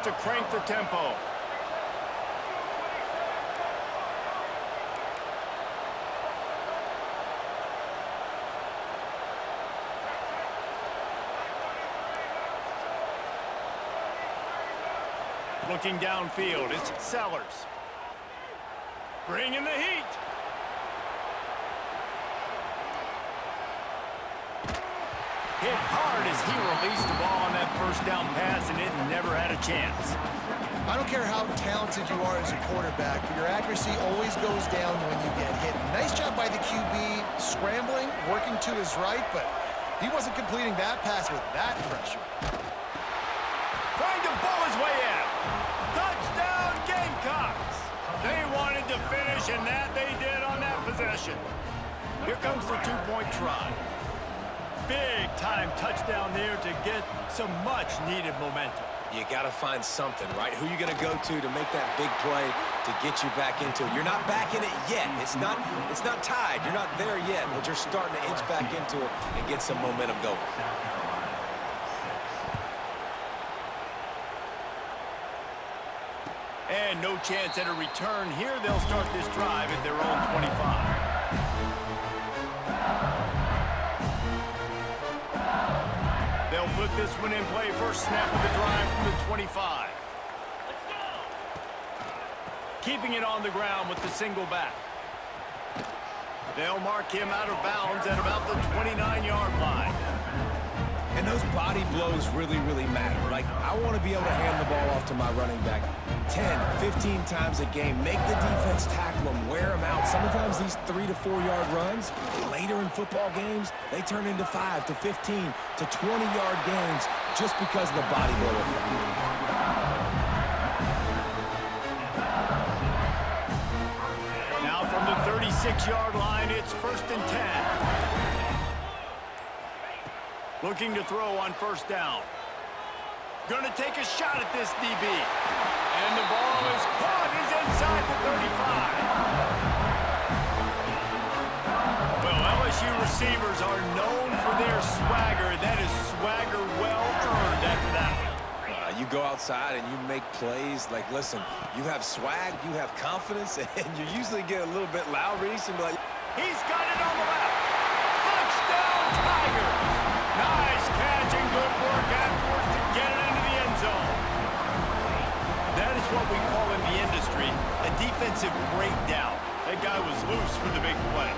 to crank the tempo. Looking downfield, it's Sellers. Bringing the heat. Hit hard as he released the ball on that first down pass, and it never had a chance. I don't care how talented you are as a quarterback, but your accuracy always goes down when you get hit. Nice job by the QB, scrambling, working to his right, but he wasn't completing that pass with that pressure. Trying to bowl his way in. Touchdown, Gamecocks! They wanted to finish, and that they did on that possession. Here comes the two-point try. Big-time touchdown there to get some much-needed momentum. You got to find something, right? Who are you going to go to make that big play to get you back into it? You're not back in it yet. It's not tied. You're not there yet, but you're starting to inch back into it and get some momentum going. And no chance at a return here. They'll start this drive at their own 25. They'll put this one in play. First snap of the drive from the 25. Let's go. Keeping it on the ground with the single back. They'll mark him out of bounds at about the 29-yard line. And those body blows really, really matter. Like, I want to be able to hand the ball off to my running back 10, 15 times a game. Make the defense tackle them, wear them out. Sometimes these 3 to 4 yard runs, later in football games, they turn into 5 to 15 to 20-yard gains just because of the body blow effect. Now from the 36-yard line, it's 1st and 10. Looking to throw on first down. Going to take a shot at this DB. And the ball is caught. He's inside the 35. Well, LSU receivers are known for their swagger. That is swagger well earned after that one. You go outside and you make plays. Like, listen, you have swag, you have confidence, and you usually get a little bit loud. Reese and be like, he's got it on the left. Touchdown, Tigers. Nice catch and good work afterwards to get it into the end zone. That is what we call in the industry a defensive breakdown. That guy was loose for the big play.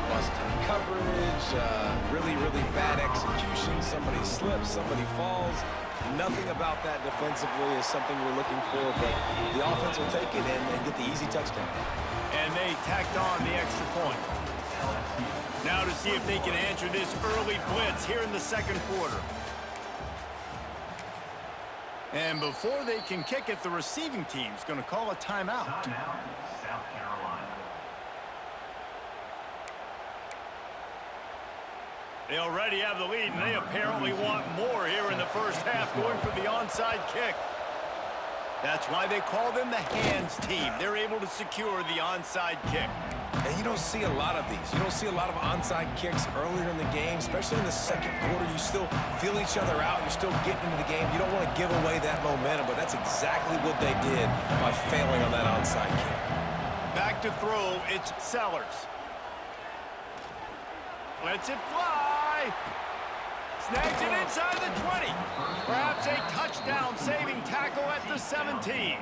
Busted coverage, really, really bad execution. Somebody slips, somebody falls. Nothing about that defensively is something we're looking for, but the offense will take it and get the easy touchdown. And they tacked on the extra point. Now to see if they can answer this early blitz here in the second quarter. And before they can kick it, the receiving team's going to call a timeout. South Carolina. They already have the lead, and they apparently want more here in the first half, going for the onside kick. That's why they call them the hands team. They're able to secure the onside kick. And you don't see a lot of these. You don't see a lot of onside kicks earlier in the game, especially in the second quarter. You still feel each other out. You're still getting into the game. You don't want to give away that momentum, but that's exactly what they did by failing on that onside kick. Back to throw, it's Sellers. Lets it fly. Snags it inside the 20. Perhaps a touchdown-saving tackle at the 17.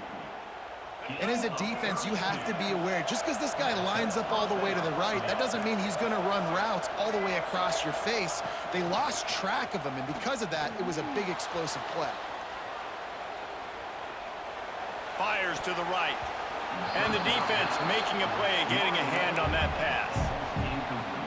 And as a defense, you have to be aware, just because this guy lines up all the way to the right, that doesn't mean he's going to run routes all the way across your face. They lost track of him, and because of that, it was a big explosive play. Fires to the right. And the defense making a play, getting a hand on that pass.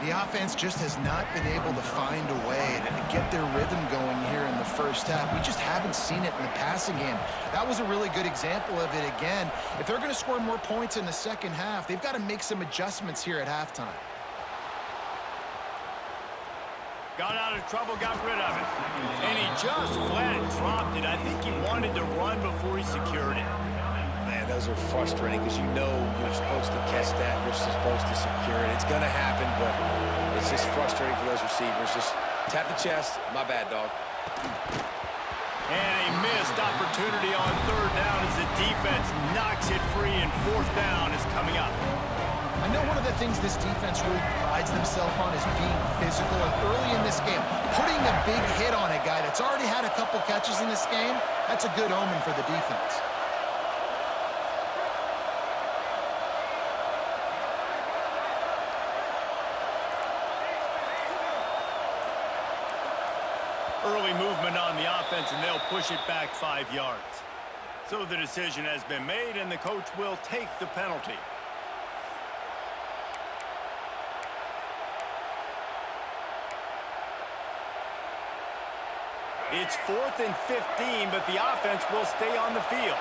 The offense just has not been able to find a way to get their rhythm going here in the first half. We just haven't seen it in the passing game. That was a really good example of it again. If they're going to score more points in the second half, they've got to make some adjustments here at halftime. Got out of trouble, got rid of it. And he just flat dropped it. I think he wanted to run before he secured it. Man, those are frustrating because you know you're supposed to catch that. You're supposed to secure it. It's going to happen, but it's just frustrating for those receivers. Just tap the chest. My bad, dog. And a Missed opportunity on third down as the defense knocks it free, and fourth down is coming up. I know one of the things this defense really prides themselves on is being physical, and early in this game, putting a big hit on a guy that's already had a couple catches in this game, that's a good omen for the defense. Early movement on the offense, and they'll push it back 5 yards. So the decision has been made, and the coach will take the penalty. It's 4th and 15, but the offense will stay on the field.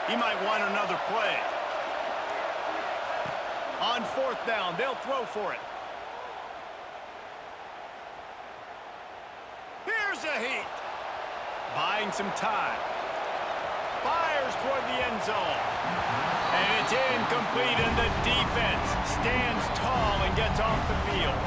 He might want another play. On fourth down, they'll throw for it. Here's a heat. Buying some time. Fires toward the end zone. And it's incomplete, and the defense stands tall and gets off the field.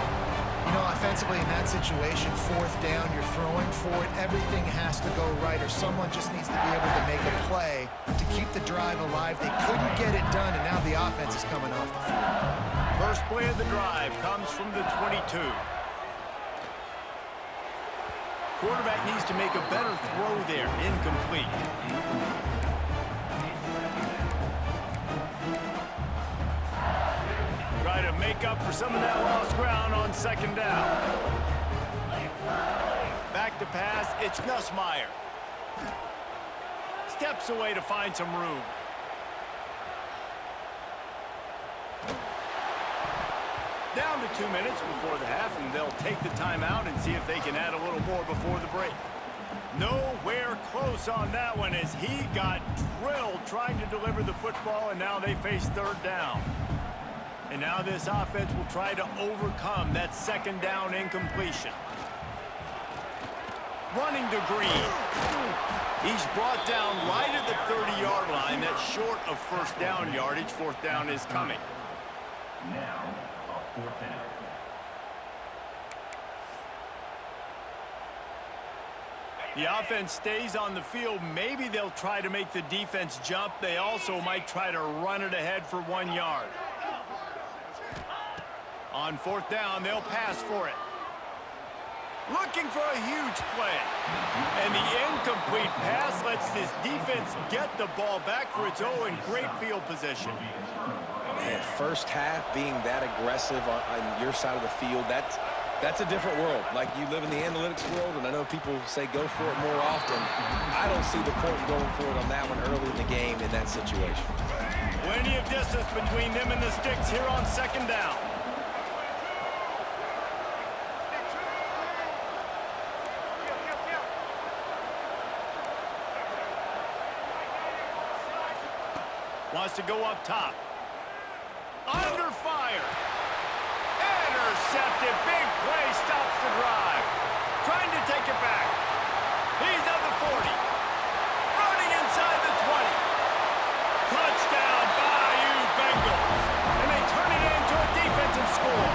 You know, offensively in that situation, fourth down, you're throwing for it, everything has to go right, or someone just needs to be able to make a play to keep the drive alive. They couldn't get it done, and now the offense is coming off the field. First play of the drive comes from the 22. Quarterback needs to make a better throw there. Incomplete. Try to make up for some of that lost ground on second down. Back to pass, it's Nussmeier. Steps away to find some room. Down to 2 minutes before the half, and they'll take the timeout and see if they can add a little more before the break. Nowhere close on that one as he got drilled trying to deliver the football, and now they face third down. And now this offense will try to overcome that second down incompletion. Running to Green. He's brought down right at the 30-yard line. That's short of first down yardage. Fourth down is coming. Now, a fourth down. The offense stays on the field. Maybe they'll try to make the defense jump. They also might try to run it ahead for 1 yard. On fourth down, they'll pass for it. Looking for a huge play. And the incomplete pass lets this defense get the ball back for its own in great field position. Man, first half being that aggressive on your side of the field, that's a different world. Like, you live in the analytics world, and I know people say go for it more often. I don't see the point in going for it on that one early in the game in that situation. Plenty of distance between them and the sticks here on second down. Wants to go up top. Under fire. Intercepted. Big play. Stops the drive. Trying to take it back. He's at the 40. Running inside the 20. Touchdown, Bayou Bengals. And they turn it into a defensive score.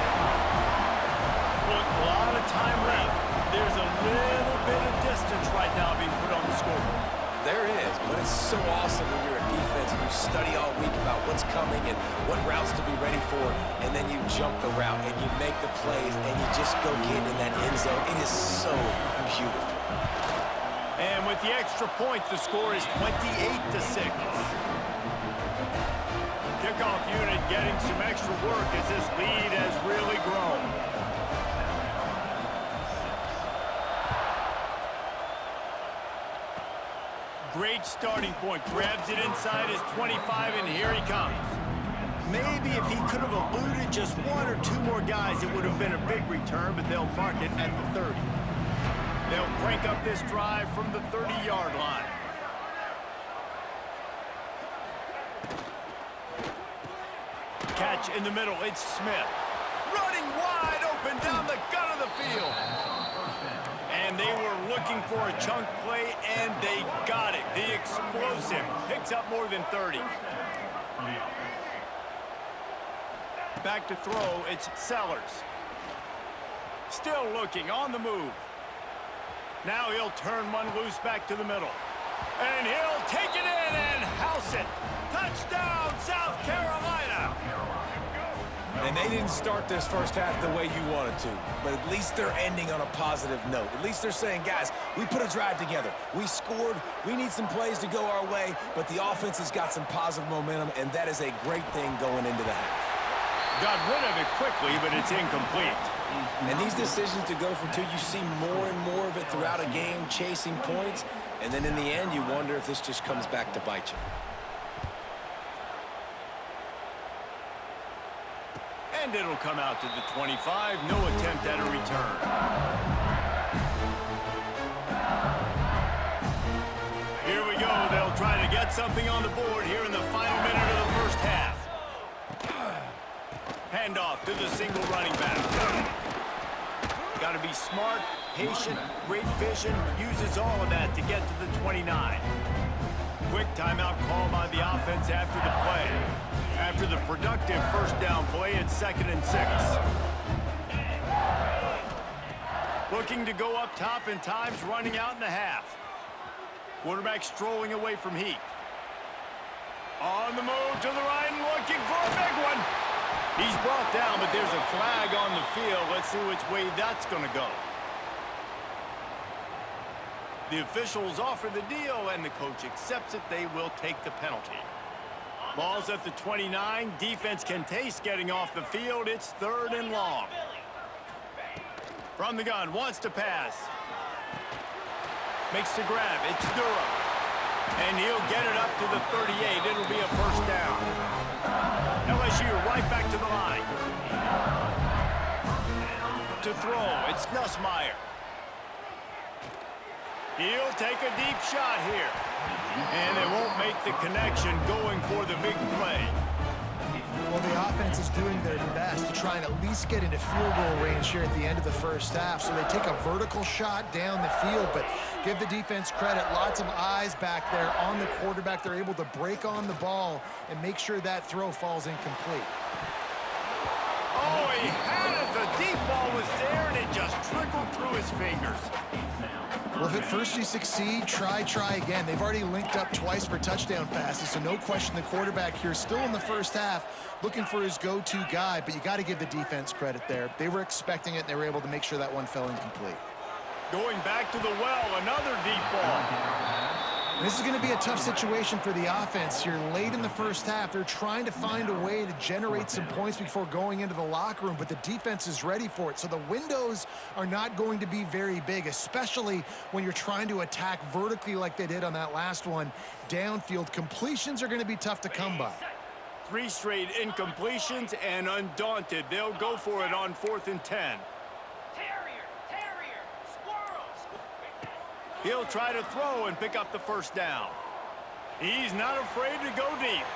Look, a lot of time left. There's a little bit of distance right now being put on the scoreboard. There is, but it's so awesome when you're a defense and you study all week about what's coming and what routes to be ready for, and then you jump the route and you make the plays and you just go get in that end zone. It is so beautiful. And with the extra point, the score is 28-6. Kickoff unit getting some extra work as this lead has really grown. Great starting point. Grabs it inside his 25, and here he comes. Maybe if he could have eluded just one or two more guys, it would have been a big return, but they'll mark it at the 30. They'll crank up this drive from the 30-yard line. Catch in the middle. It's Smith. Running wide open down the gut of the field. And they were looking for a chunk play, and they got it. The explosive picks up more than 30. Back to throw, it's Sellers. Still looking, on the move. Now he'll turn one loose back to the middle. And he'll take it in and house it. Touchdown, South Carolina. And they didn't start this first half the way you wanted to, but at least they're ending on a positive note. At least they're saying, guys, we put a drive together. We scored. We need some plays to go our way, but the offense has got some positive momentum, and that is a great thing going into the half. Got rid of it quickly, but it's incomplete. And these decisions to go for two, you see more and more of it throughout a game, chasing points, and then in the end, you wonder if this just comes back to bite you. And it'll come out to the 25. No attempt at a return. Here we go. They'll try to get something on the board here in the final minute of the first half. Handoff to the single running back. Got to be smart, patient, great vision. Uses all of that to get to the 29. Quick timeout call by the offense after the play. After the productive first down play, it's 2nd and 6. Looking to go up top in times, running out in the half. Quarterback strolling away from heat. On the move to the right and looking for a big one. He's brought down, but there's a flag on the field. Let's see which way that's going to go. The officials offer the deal, and the coach accepts it. They will take the penalty. Ball's at the 29. Defense can taste getting off the field. It's 3rd and long. From the gun, wants to pass. Makes the grab. It's Durham. And he'll get it up to the 38. It'll be a first down. LSU right back to the line. To throw, it's Nussmeier. He'll take a deep shot here. And they won't make the connection going for the big play. Well, the offense is doing their best to try and at least get into field goal range here at the end of the first half. So they take a vertical shot down the field, but give the defense credit. Lots of eyes back there on the quarterback. They're able to break on the ball and make sure that throw falls incomplete. Oh, he had it. The deep ball was there, and it just trickled through his fingers. Well, if at first you succeed, try again. They've already linked up twice for touchdown passes, so no question the quarterback here still in the first half looking for his go-to guy, but you got to give the defense credit there. They were expecting it, and they were able to make sure that one fell incomplete. Going back to the well, another deep ball. This is going to be a tough situation for the offense here. Late in the first half, they're trying to find a way to generate some points before going into the locker room, but the defense is ready for it. So the windows are not going to be very big, especially when you're trying to attack vertically like they did on that last one. Downfield completions are going to be tough to come by. 3 straight incompletions, and undaunted, they'll go for it on 4th and 10. He'll try to throw and pick up the first down. He's not afraid to go deep.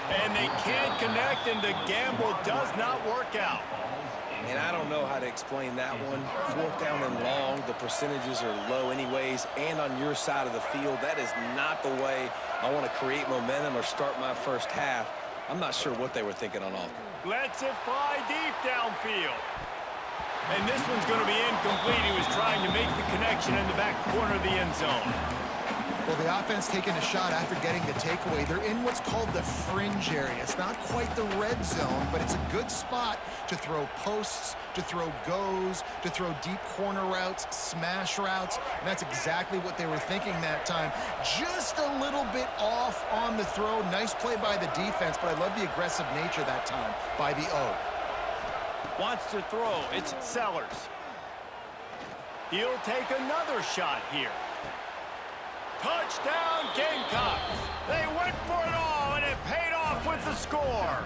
And they can't connect, and the gamble does not work out. And I don't know how to explain that one. 4th down and long, the percentages are low anyways, and on your side of the field, that is not the way I want to create momentum or start my first half. I'm not sure what they were thinking on offense. Lets it fly deep downfield. And this one's going to be incomplete. He was trying to make the connection in the back corner of the end zone. Well, the offense taking a shot after getting the takeaway. They're in what's called the fringe area. It's not quite the red zone, but it's a good spot to throw posts, to throw goes, to throw deep corner routes, smash routes. And that's exactly what they were thinking that time. Just a little bit off on the throw. Nice play by the defense, but I love the aggressive nature that time by the O. Wants to throw. It's Sellers. He'll take another shot here. Touchdown, Gamecocks. They went for it all, and it paid off with the score.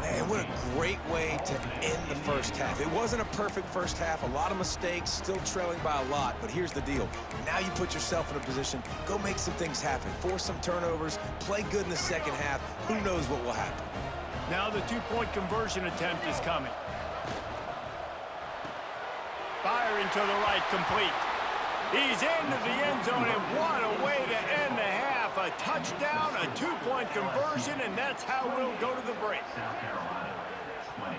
Man, what a great way to end the first half. It wasn't a perfect first half. A lot of mistakes, still trailing by a lot. But here's the deal. Now you put yourself in a position, go make some things happen. Force some turnovers, play good in the second half. Who knows what will happen? Now the 2-point conversion attempt is coming. Firing to the right, complete. He's into the end zone, and what a way to end the half half, a touchdown, a two-point conversion, and that's how we'll go to the break. South Carolina, 20.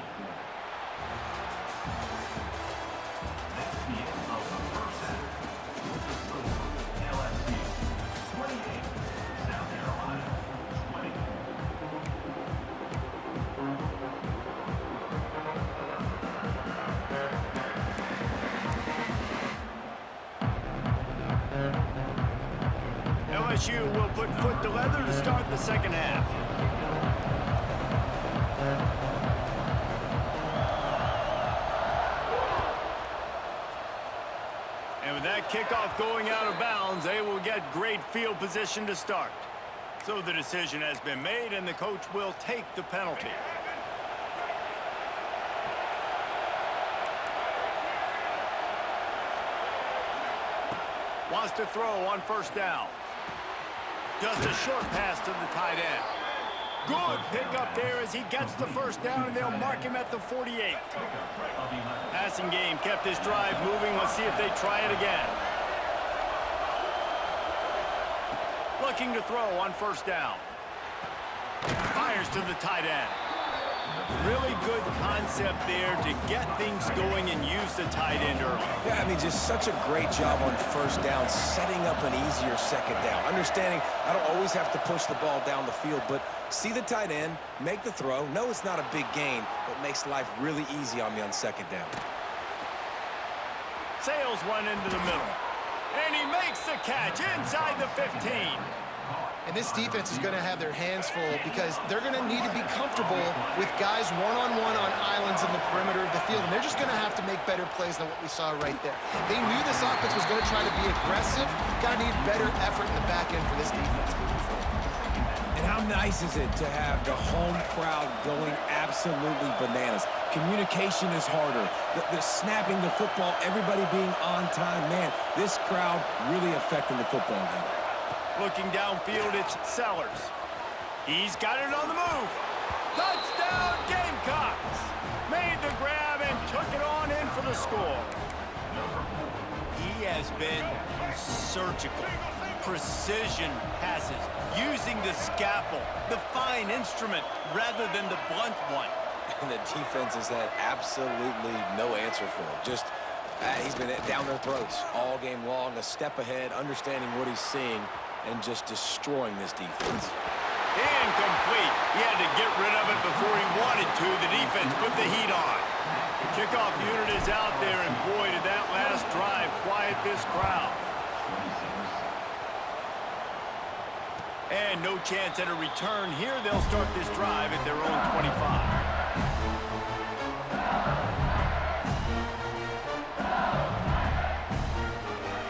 Next game of the first half. The score, LSU 28, South Carolina 20. LSU will put foot to leather to start the second half. And with that kickoff going out of bounds, they will get great field position to start. So the decision has been made, and the coach will take the penalty. Wants to throw on first down. Just a short pass to the tight end. Good pickup there as he gets the first down, and they'll mark him at the 48. Passing game kept his drive moving. Let's see if they try it again. Looking to throw on first down. Fires to the tight end. Really good concept there to get things going and use the tight end early. Yeah, I mean, just such a great job on first down, setting up an easier second down. Understanding I don't always have to push the ball down the field, but see the tight end, make the throw. No, it's not a big gain, but makes life really easy on me on second down. Sails one into the middle. And he makes the catch inside the 15. And this defense is going to have their hands full because they're going to need to be comfortable with guys one-on-one on islands in the perimeter of the field. And they're just going to have to make better plays than what we saw right there. They knew this offense was going to try to be aggressive. Got to need better effort in the back end for this defense moving forward. And how nice is it to have the home crowd going absolutely bananas? Communication is harder. The snapping the football, everybody being on time. Man, this crowd really affecting the football game. Looking downfield, it's Sellers. He's got it on the move. Touchdown, Gamecocks! Made the grab and took it on in for the score. He has been surgical. Precision passes, using the scalpel, the fine instrument, rather than the blunt one. And the defense has had absolutely no answer for him. Just, he's been down their throats all game long, a step ahead, understanding what he's seeing, and just destroying this defense. Incomplete. He had to get rid of it before he wanted to. The defense put the heat on. The kickoff unit is out there, and boy, did that last drive quiet this crowd. And no chance at a return here. They'll start this drive at their own 25.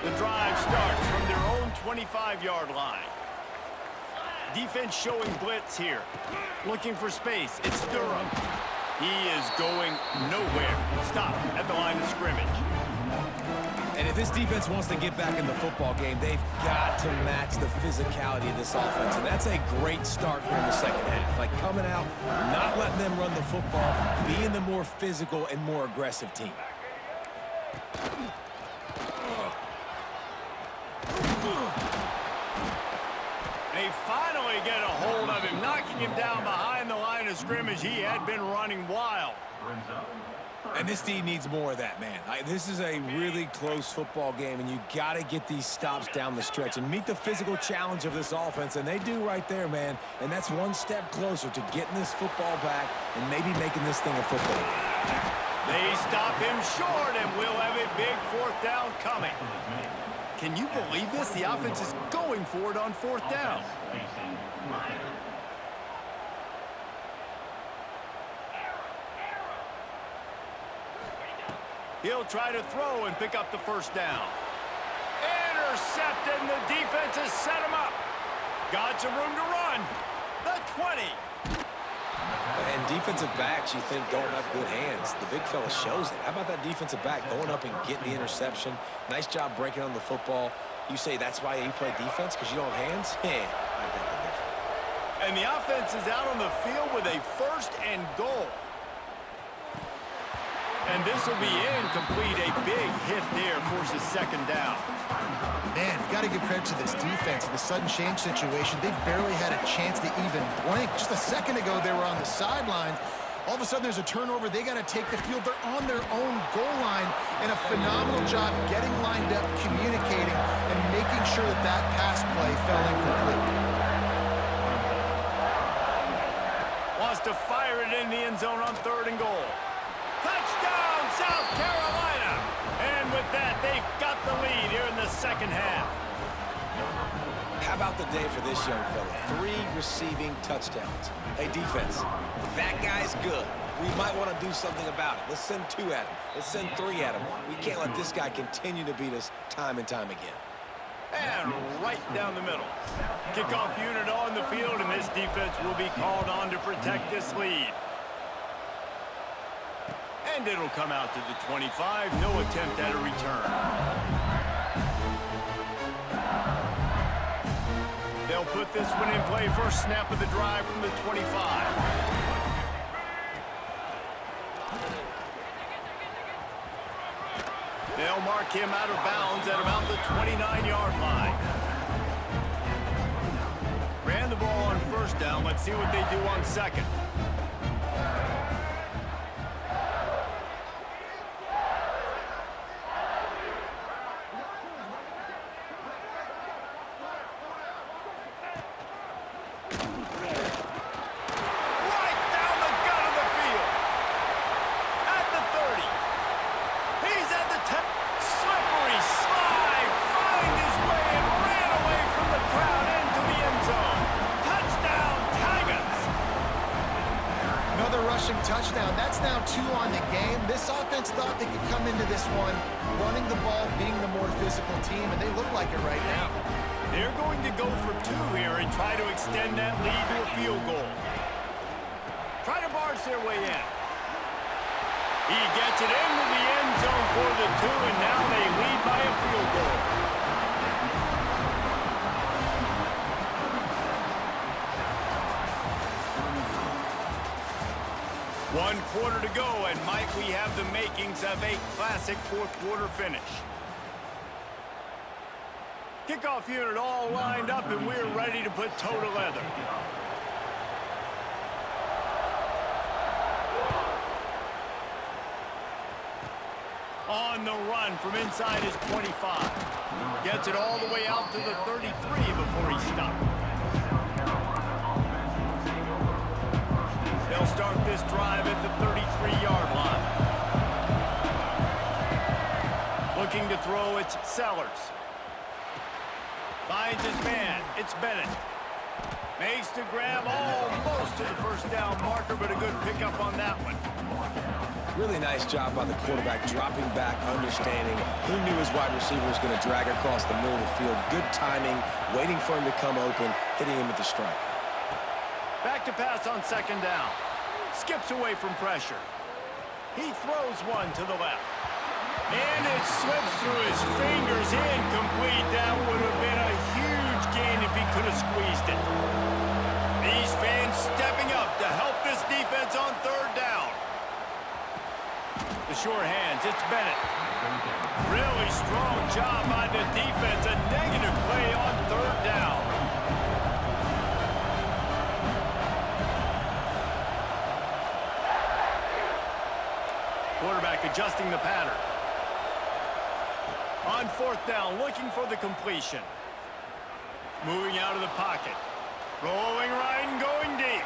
The drive starts from their own 25-yard line. Defense showing blitz here. Looking for space. It's Durham. He is going nowhere. Stop at the line of scrimmage. And if this defense wants to get back in the football game, they've got to match the physicality of this offense. And that's a great start here in the second half. Like coming out, not letting them run the football, being the more physical and more aggressive team. They finally get a hold of him, knocking him down behind the line of scrimmage. He had been running wild. And this D needs more of that, man. This is a really close football game, and you got to get these stops down the stretch and meet the physical challenge of this offense, and they do right there, man. And that's one step closer to getting this football back and maybe making this thing a football game. They stop him short, and we'll have a big fourth down coming. Can you believe this? The offense is going for it on fourth down. He'll try to throw and pick up the first down. Intercepted, and the defense has set him up. Got some room to run. The 20. And defensive backs, you think, don't have good hands. The big fella shows it. How about that defensive back going up and getting the interception? Nice job breaking on the football. You say that's why you play defense, because you don't have hands? Yeah, I bet the difference. And the offense is out on the field with a 1st and goal. And this will be incomplete. A big hit there forces second down. Man, you got to give credit to this defense. In the sudden change situation, they barely had a chance to even blink. Just a second ago, they were on the sidelines. All of a sudden, there's a turnover. They got to take the field. They're on their own goal line, and a phenomenal job getting lined up, communicating, and making sure that that pass play fell incomplete. Wants to fire it in the end zone on 3rd and goal. Touchdown, South Carolina! And with that, they've got the lead here in the second half. How about the day for this young fella? 3 receiving touchdowns. Hey, defense, that guy's good. We might want to do something about it. Let's send 2 at him. Let's send 3 at him. We can't let this guy continue to beat us time and time again. And right down the middle. Kickoff unit on the field, and this defense will be called on to protect this lead. And it'll come out to the 25. No attempt at a return. They'll put this one in play. First snap of the drive from the 25. They'll mark him out of bounds at about the 29-yard line. Ran the ball on first down. Let's see what they do on second. Touchdown. That's now 2 on the game. This offense thought they could come into this one running the ball, being the more physical team, and they look like it right now. They're going to go for 2 here and try to extend that lead to a field goal. Try to barge their way in. He gets it into the end zone for the 2, and now they lead by a field goal. One quarter to go, and might we have the makings of a classic fourth-quarter finish. Kickoff unit all lined up, and we're ready to put toe to leather. On the run from inside his 25. Gets it all the way out to the 33 before he stopped. They'll start this drive at the 33-yard line. Looking to throw, it's Sellers. Finds his man, it's Bennett. Makes the grab almost to the first down marker, but a good pickup on that one. Really nice job by the quarterback, dropping back, understanding. He knew his wide receiver was going to drag across the middle of the field. Good timing, waiting for him to come open, hitting him with the strike. Back to pass on second down. Skips away from pressure. He throws one to the left. And it slips through his fingers, incomplete. That would have been a huge gain if he could have squeezed it. These fans stepping up to help this defense on third down. The sure hands, it's Bennett. Really strong job by the defense. A negative play on third down. Quarterback adjusting the pattern. On fourth down, looking for the completion. Moving out of the pocket. Rolling right and going deep.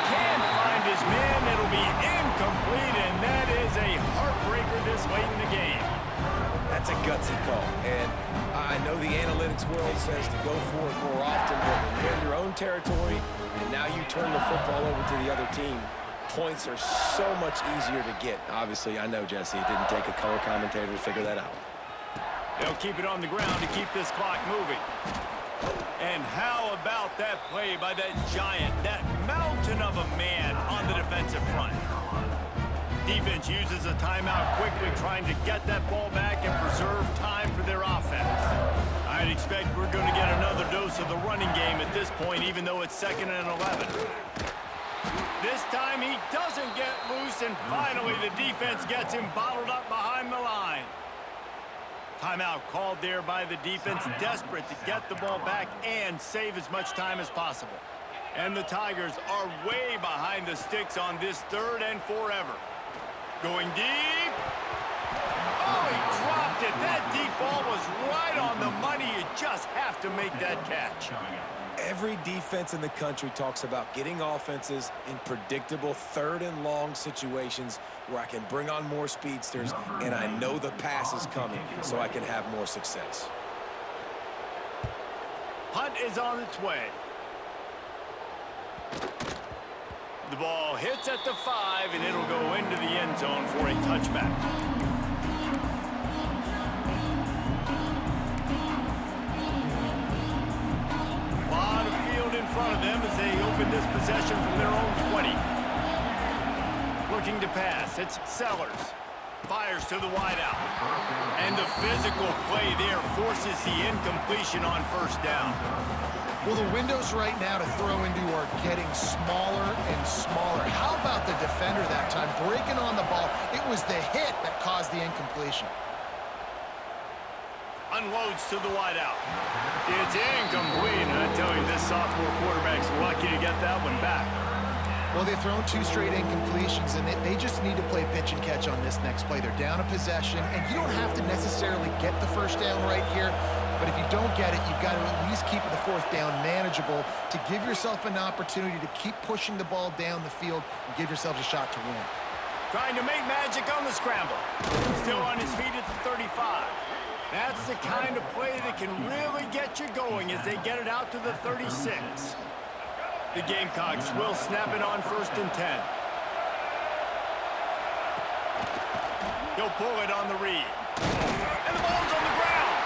Can't find his man. It'll be incomplete, and that is a heartbreaker this late in the game. That's a gutsy call, and I know the analytics world says to go for it more often, but when you're in your own territory, and now you turn the football over to the other team, points are so much easier to get. Obviously, I know, Jesse, it didn't take a color commentator to figure that out. They'll keep it on the ground to keep this clock moving. And how about that play by that giant, that mountain of a man on the defensive front? Defense uses a timeout quickly, trying to get that ball back and preserve time for their offense. I'd expect we're going to get another dose of the running game at this point, even though it's 2nd and 11. This time he doesn't get loose, and finally the defense gets him bottled up behind the line. Timeout called there by the defense, desperate to get the ball back and save as much time as possible. And the Tigers are way behind the sticks on this 3rd and forever. Going deep. Oh, he dropped it. That deep ball was right on the money. You just have to make that catch. Every defense in the country talks about getting offenses in predictable 3rd and long situations where I can bring on more speedsters and I know the pass is coming so I can have more success. Punt is on its way. The ball hits at the 5, and it'll go into the end zone for a touchback. In front of them as they open this possession from their own 20. Looking to pass, it's Sellers. Fires to the wideout. And the physical play there forces the incompletion on 1st down. Well, the windows right now to throw into are getting smaller and smaller. How about the defender that time breaking on the ball? It was the hit that caused the incompletion. Unloads to the wideout. It's incomplete. And I tell you, this sophomore quarterback's lucky to get that one back. Well, they've thrown 2 straight incompletions, and they just need to play pitch and catch on this next play. They're down a possession, and you don't have to necessarily get the 1st down right here, but if you don't get it, you've got to at least keep the 4th down manageable to give yourself an opportunity to keep pushing the ball down the field and give yourselves a shot to win. Trying to make magic on the scramble. Still on his feet at the 35. That's the kind of play that can really get you going as they get it out to the 36. The Gamecocks will snap it on 1st and 10. He'll pull it on the read. And the ball's on the ground.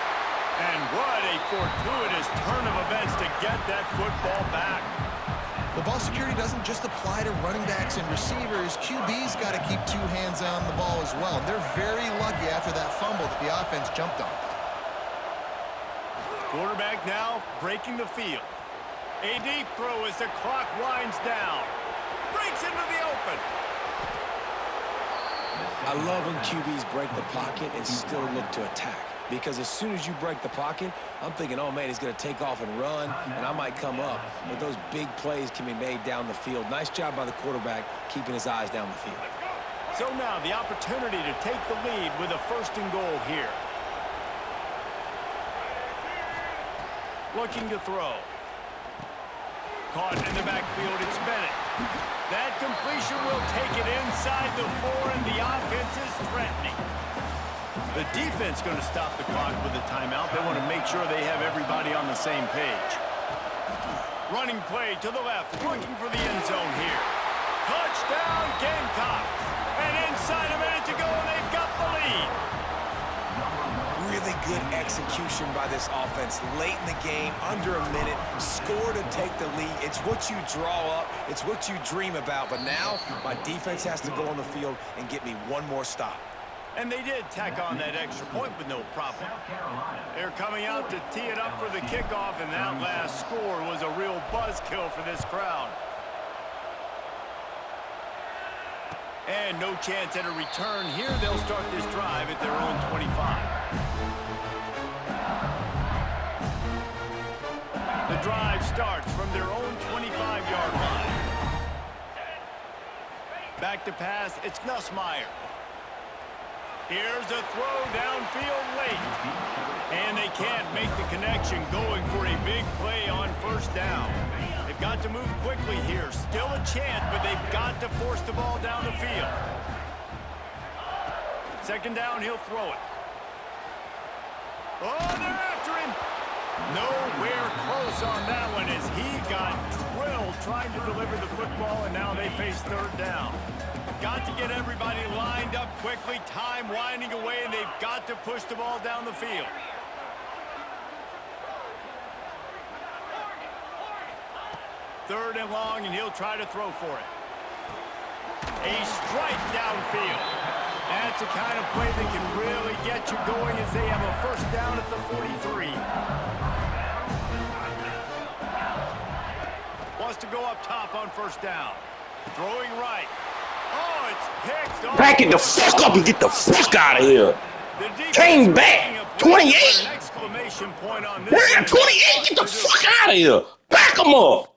And what a fortuitous turn of events to get that football back. The ball security doesn't just apply to running backs and receivers. QB's got to keep 2 hands on the ball as well. And they're very lucky after that fumble that the offense jumped on. Quarterback now breaking the field. A deep throw as the clock winds down. Breaks into the open. I love when QBs break the pocket and still look to attack. Because as soon as you break the pocket, I'm thinking, oh, man, he's going to take off and run, and I might come up. But those big plays can be made down the field. Nice job by the quarterback keeping his eyes down the field. So now the opportunity to take the lead with a 1st and goal here. Looking to throw. Caught in the backfield, it's Bennett. That completion will take it inside the 4, and the offense is threatening. The defense going to stop the clock with a timeout. They want to make sure they have everybody on the same page. Running play to the left, looking for the end zone here. Touchdown, Gamecocks. And inside a minute to go, and they've got the lead. Really good execution by this offense. Late in the game, under a minute, score to take the lead. It's what you draw up. It's what you dream about. But now, my defense has to go on the field and get me one more stop. And they did tack on that extra point with no problem. They're coming out to tee it up for the kickoff, and that last score was a real buzzkill for this crowd. And no chance at a return here. They'll start this drive at their own 25. The drive starts from their own 25-yard line. Back to pass, it's Nussmeier. Here's a throw downfield late. And they can't make the connection, going for a big play on 1st down. They've got to move quickly here. Still a chance, but they've got to force the ball down the field. 2nd down, he'll throw it. Oh, they're after him. Nowhere close on that one as he got drilled trying to deliver the football, and now they face 3rd down. Got to get everybody lined up quickly, time winding away, and they've got to push the ball down the field. Third and long, and he'll try to throw for it. A strike downfield. That's the kind of play that can really get you going as they have a 1st down at the 43. Wants to go up top on 1st down. Throwing right. Oh, it's picked off. Back it the fuck up and get the fuck out of here. The defense Came making back. a play to put 28. an exclamation point on this Man, one. 28. Get the fuck out of here. Back him up.